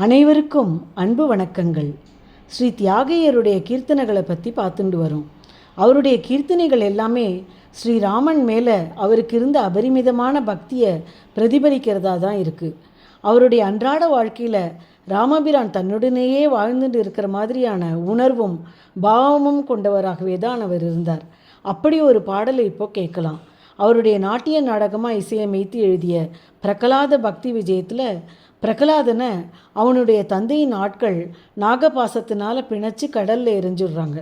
அனைவருக்கும் அன்பு வணக்கங்கள். ஸ்ரீ தியாகையருடைய கீர்த்தனைகளை பற்றி பார்த்துட்டு வரோம். அவருடைய கீர்த்தனைகள் எல்லாமே ஸ்ரீராமன் மேலே அவருக்கு இருந்த அபரிமிதமான பக்தியை பிரதிபலிக்கிறதா தான் இருக்குது. அவருடைய அன்றாட வாழ்க்கையில் ராமபிரான் தன்னுடனேயே வாழ்ந்துட்டு இருக்கிற மாதிரியான உணர்வும் பாவமும் கொண்டவராகவே தான் அவர் இருந்தார். அப்படி ஒரு பாடலை இப்போ கேட்கலாம். அவருடைய நாட்டிய நாடகமாக இசையமைத்து எழுதிய பிரகலாத பக்தி விஜயத்தில் பிரகலாதனை அவனுடைய தந்தையின் ஆட்கள் நாகபாசத்தினால் பிணைச்சி கடலில் எரிஞ்சிடுறாங்க.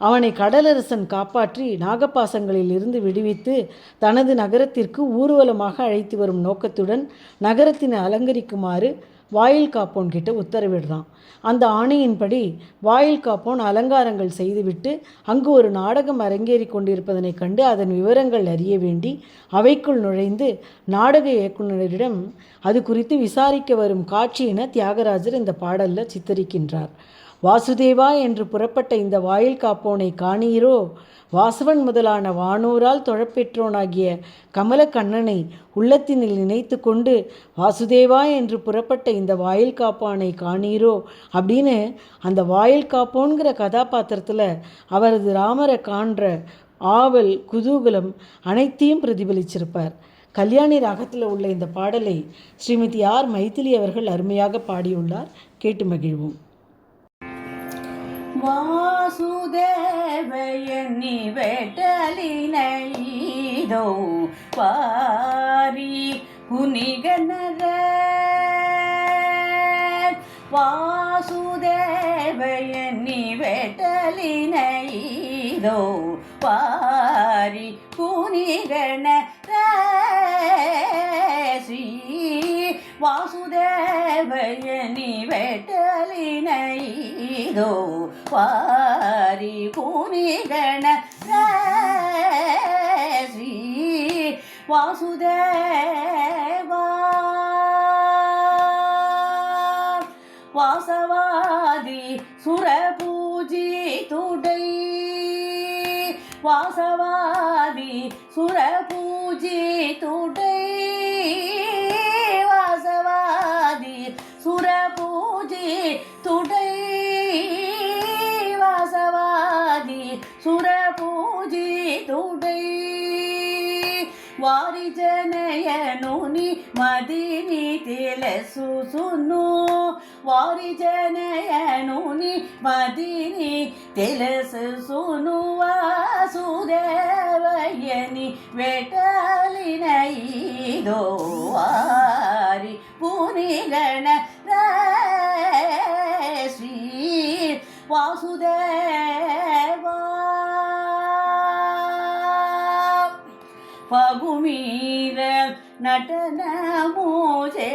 அவனை கடலரசன் காப்பாற்றி நாகப்பாசங்களில் இருந்து விடுவித்து தனது நகரத்திற்கு ஊர்வலமாக அழைத்து வரும் நோக்கத்துடன் நகரத்தினை அலங்கரிக்குமாறு வாயில் காப்போன் கிட்ட உத்தரவிடுறான். அந்த ஆணையின்படி வாயில் காப்போன் அலங்காரங்கள் செய்துவிட்டு அங்கு ஒரு நாடகம் அரங்கேறி கொண்டிருப்பதனை கண்டு அதன் விவரங்கள் அறிய வேண்டி அவைக்குள் நுழைந்து நாடக இயக்குநரிடம் அது குறித்து விசாரிக்க வரும் காட்சியின தியாகராஜர் இந்த பாடலில் சித்தரிக்கின்றார். வாசுதேவா என்று புறப்பட்ட இந்த வாயில் காப்போனை காணீரோ, வாசவன் முதலான வானூரால் தொழப்பெற்றோனாகிய கமலக்கண்ணனை உள்ளத்தினில் நினைத்து கொண்டு வாசுதேவா என்று புறப்பட்ட இந்த வாயில் காப்பானை காணீரோ அப்படின்னு அந்த வாயில் காப்போன்கிற கதாபாத்திரத்தில் அவரது ராமரை காண்ற ஆவல் குதூகலம் அனைத்தையும் பிரதிபலிச்சிருப்பார். கல்யாணி ராகத்தில் உள்ள இந்த பாடலை ஸ்ரீமதி ஆர் மைதிலி அவர்கள் அருமையாக பாடியுள்ளார். கேட்டு மகிழ்வோம். வாசுதேவயனி வெட்டலினைதோ பாரி புனிகனர வாசுதேவயனி வெட்டலினைதோ பாரி புனிகனர ஸ்ரீ வாசுதேவயனி வெட்டலினைதோ வாரி புனிகண ஸ்ரீ வாசுதேவா வாசவாதி சுரபூஜி துடை வாசவாதி சுரபூஜி துடை வாசவாதி சுரபூஜி துடை வாசவாதி சுரபூஜி துடை வாரிஜனயனுನಿ ಮದಿನಿ ತಿಲಸು ಸುನು ವಾರಿಜನಯನುನಿ ಮದಿನಿ ತಿಲಸು ಸುನು ವಾಸುದೇವಯನಿ ವೆಟಲಿನೈದೋ ವಾರಿ ಪುನಿಗಣ ಶ್ರೀ ವಾಸುದೇವಾ ಪಗುಮೀರ ನಟನ ಮೋಜೆಯುಜುನು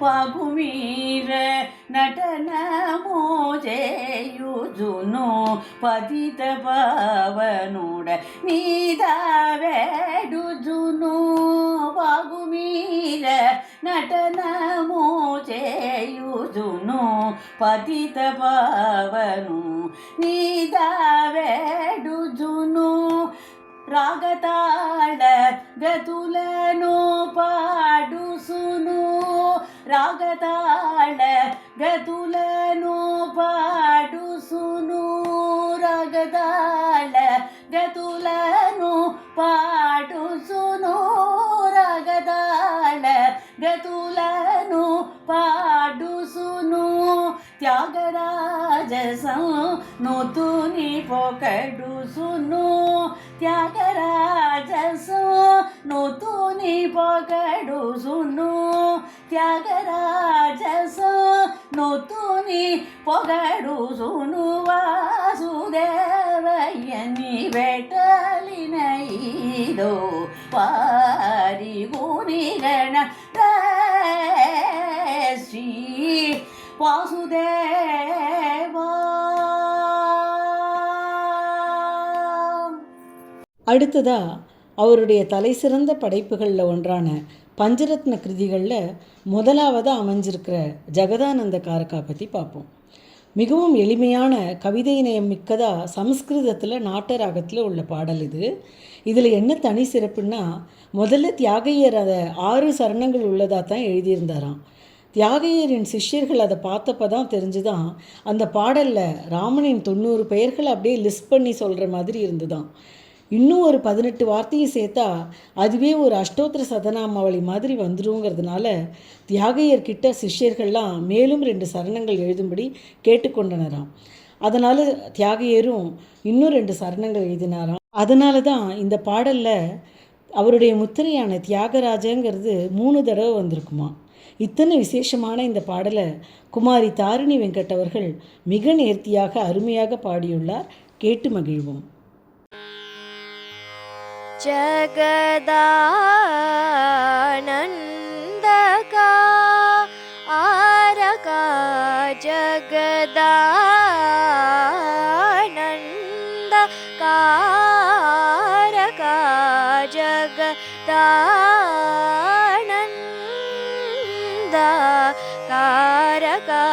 ಪಗುಮೀರ ನಟನ ಮೋಜೆಯುಜುನು ಪತಿತ ಪಾವನುಡ ನೀದಾವೆಡುಜುನು ಪಗುಮೀರ ನಟನ ಮೋಜೆಯುಜುನು ಪತಿತ ಪಾವನು ನೀದಾವೆಡುಜುನು ರಾಗತಾಳ ಗತುಲನು ಪಾಡುಸುನು ರಾಗತಾಳ ಗತುಲನು ಪಾಡುಸುನು ರಾಗತಾಳ ಗತುಲನು ಪಾಡುಸುನು ರಾಗತಾಳ ಗತುಲನು ಪಾಡುಸುನು ತ್ಯಾಗರಾಜಸಂ ನೂತುನಿ ಪೊಕಡುಸುನು ತ್ಯಾಗರಾಜಸಂ ನೂತುನಿ ಪೊಗಡುಸುನು ತ್ಯಾಗರಾಜಸಂ ನೂತುನಿ ಪೊಗಡುಸುನು ವಾಸುದೇವಯನಿ ಬೆಟಲಿನೈದೋ ಪಾರಿ ಗುಣಿಗಣ ಶ್ರೀ வாசுதேவா. அடுத்ததா அவருடைய தலை சிறந்த படைப்புகளில் ஒன்றான பஞ்சரத்ன கிருதிகளில் முதலாவதாக அமைஞ்சிருக்கிற ஜெகதானந்த காரகா பற்றி பார்ப்போம். மிகவும் எளிமையான கவிதை நயம் மிக்கதாக சமஸ்கிருதத்தில் நாட்டராகத்தில் உள்ள பாடல் இது. இதில் என்ன தனி சிறப்புன்னா, முதல்ல தியாகையர் அதை 6 சரணங்கள் உள்ளதாக தான் எழுதியிருந்தாராம். தியாகையரின் சிஷ்யர்கள் அதை பார்த்தப்ப தான் தெரிஞ்சுதான் அந்த பாடலில் ராமனின் 90 பெயர்களை அப்படியே லிஸ்ட் பண்ணி சொல்கிற மாதிரி இருந்துதான். இன்னும் ஒரு 18 வார்த்தையும் சேர்த்தா அதுவே ஒரு அஷ்டோத்திர சதநாமாவளி மாதிரி வந்துருங்கிறதுனால தியாகையர்கிட்ட சிஷ்யர்கள்லாம் மேலும் 2 சரணங்கள் எழுதும்படி கேட்டுக்கொண்டனராம். அதனால் தியாகையரும் இன்னும் 2 சரணங்கள் எழுதினாராம். அதனால தான் இந்த பாடலில் அவருடைய முத்திரையான தியாகராஜங்கிறது 3 தடவை வந்திருக்குமா. இத்தனை விசேஷமான இந்த பாடலை குமாரி தாரிணி வெங்கட் அவர்கள் மிக நேர்த்தியாக அருமையாக பாடியுள்ளார். கேட்டு மகிழ்வோம். ஜகதானந்தகா ஆரகா ஜகதானந்தகா ஆரகா ஜகதானந்தகாரகா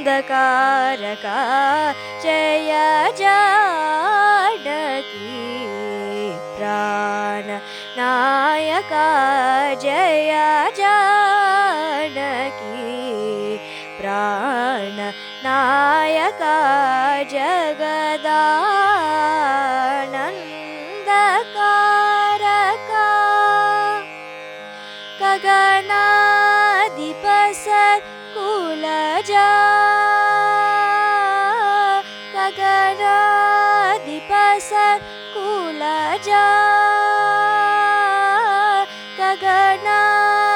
ஜகதானந்தகாரகா ஜய ஜானகி பிராண நாயகா ஜய ஜானகி பிராண நாயகா ஜகதானந்தகாரகா ககனாதிபசத் குலஜா ககனாதிபசத் குலஜா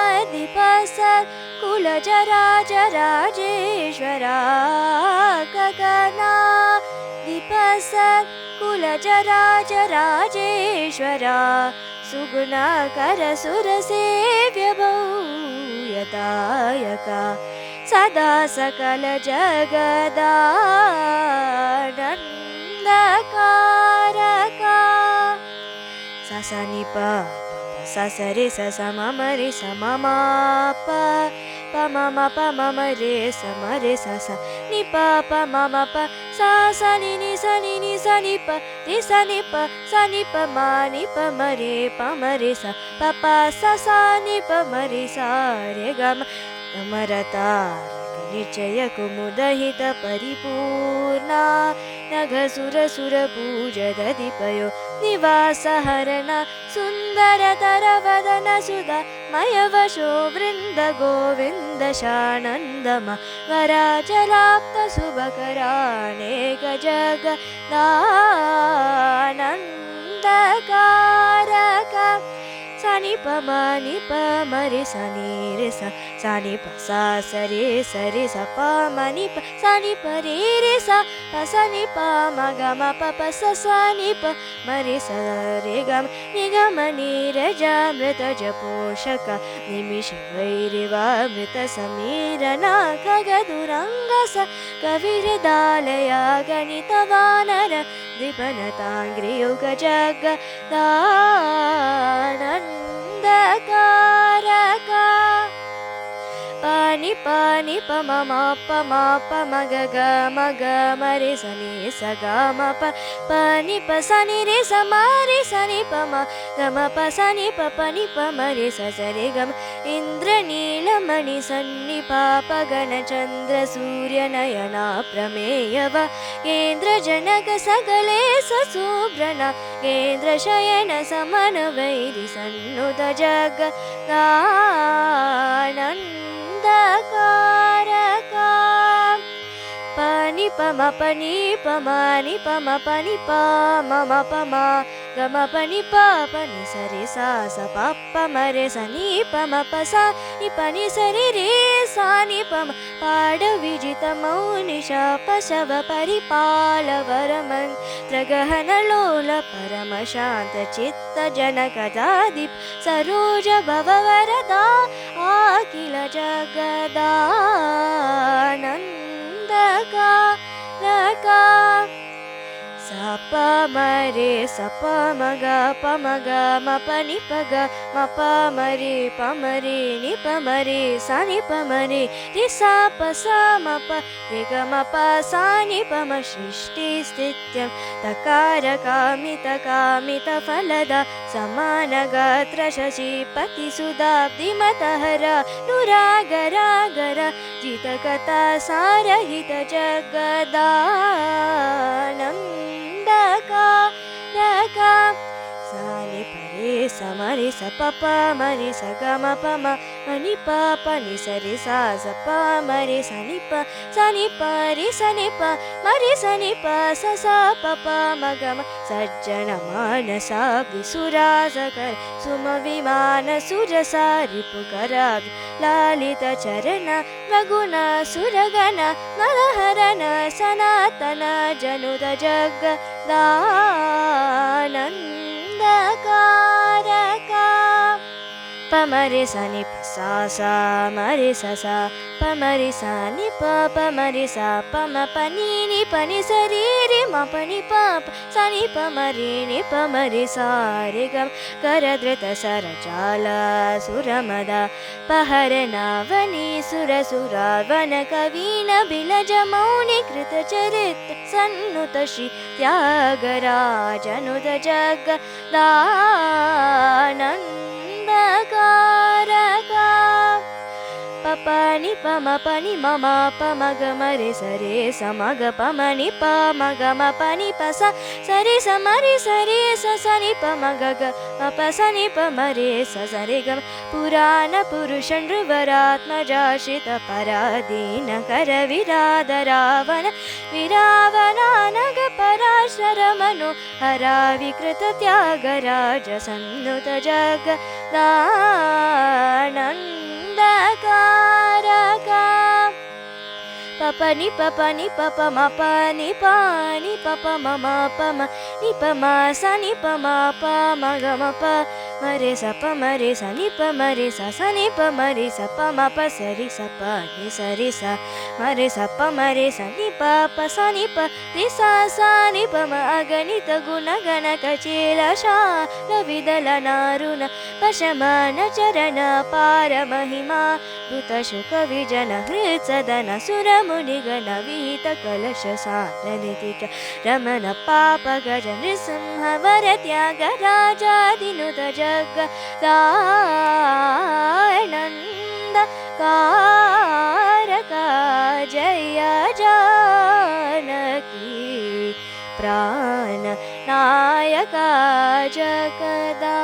ககனாதிபசத் कुलजराजराजेश्वरा गगनाधिपसत् कुलजराजराजेश्वरा सुगुणाकरसुरसेव्यभूयतायका सदा सकलजगदानन्दकारका ससनिप ससरे ससमरे सममाप पमम पमम रे समरे सस निप पमम प सा सनि नि सनि नि सनि प रि सनि प सनि प मा नि प मरे पमरे स प प स सा नि प मरे सा रे गम तमरता निश्चय कुमुदहित परिपूर्णा नघसुरसुरपूजदधिपयो निवासहरण सुन्दरतरवदन सुधा मयवशो वृन्द गोविन्द शानन्दम वराजलाप्त शुभकराणेक जगदानन्दकारक सनि प म नि प म रे सनि रे स सनि प सा स रे स रे स प म नि प सनि प रे रे स प सनि प म ग म प प स स नि प म रे स रे ग म नि ग म नि रे ज मृत ज पोषक निमिष वैरिवामृत समीरन खग दुरंग स कविहृदालय गणित वानर द्विपनतांग्रियुग जगदानन्दकारका पानि पानि प म म प म प म ग ग म ग म रे स नि स ग म प प नि प स नि रे स म रे स नि प म ग म प स नि प प नि प म रे स स रे ग म इन्द्रनीलमणि सन्नि पाप गण चन्द्र सूर्य नयना प्रमेयव केन्द्र जनक सकले ससुब्रना केन्द्र शयन समन वैरि सन्नुत जगदानन्दकारका pani pa ma pani pa ma ni pa ma pani pa ma ma pa ma ga ma pani pa pani sa re sa sa pa pa ma re sa ni pa ma pa sa ni pa ni sa re re sa ni pa ma पाड विजित मौनि शाप शव परिपाल वरमन्त्र गहन लोल परम शांत चित्त जनक दादीप सरोज भव वरदा अखिल जगदानन्दकारका स प म रे स प म ग म प नि प ग म प म रे नि प म रे सा नि प म रे सा प स म प रे ग म प सा नि प म सृष्टि स्थित्यं तकार कामित फलद समान गात्र शशिपति सुधाब्धिमतहर नुरागरागर जितकथा सारहित जगदानन्दकारका सानि परे समरि स प प मरि स ग म प म नि प प नि स रि सा स प मरि स नि प रि स नि प मरि स नि प स स प प म ग म सज्जन मानसा विसुरासकर सुम विमान सुरसा रिपुकर लालित चरण रघुन सुरगण नरहरन सनातन जनुद जगदानन्दकारका पमरि स नि प सा सा मरि स सा पमरि सा नि प पमरि सा प म प नि प नि स रि रि म प नि प स नि प म रि नि प म रि सा रि ग करधृत सरचाल सुरमद पहर नावनि सुरसुरावन कवीन बिलज मौनि कृत चरित सन्नुत श्री त्यागराजनुद जगदानन्दकारका प नि प म प नि म म प म ग म रे स रे स म ग प म नि प म ग म प नि प स स रे स म रे स रे स स नि प म ग ग म प स नि प म रे स स रे ग पुराण पुरुष नृवरात्मजाश्रित पराधीन कर विराध रावण विरावणानग पराशर मनो हरा विकृत त्यागराज सन्नुत जगदानन्दकारका प नि प नि प म प नि प म म प म नि प म स नि प म प म ग म प म रे स प म रे स नि प म रे स स नि प म रे स प म प स रि स प नि स रि स म रे स प म रे स नि प प स नि प रि स स नि प म अगणित गुण गण कचेल शाल विदल नारुण पशमन चरण पार महिमा भूत शुक विजन हृत् सदन सुर मुनिगण विहित कलश साधनिति च रमण पाप गज नृसिंह वर त्यागराजादिनुत जगदानन्दकारका जय जानकी प्राण नायका जगदा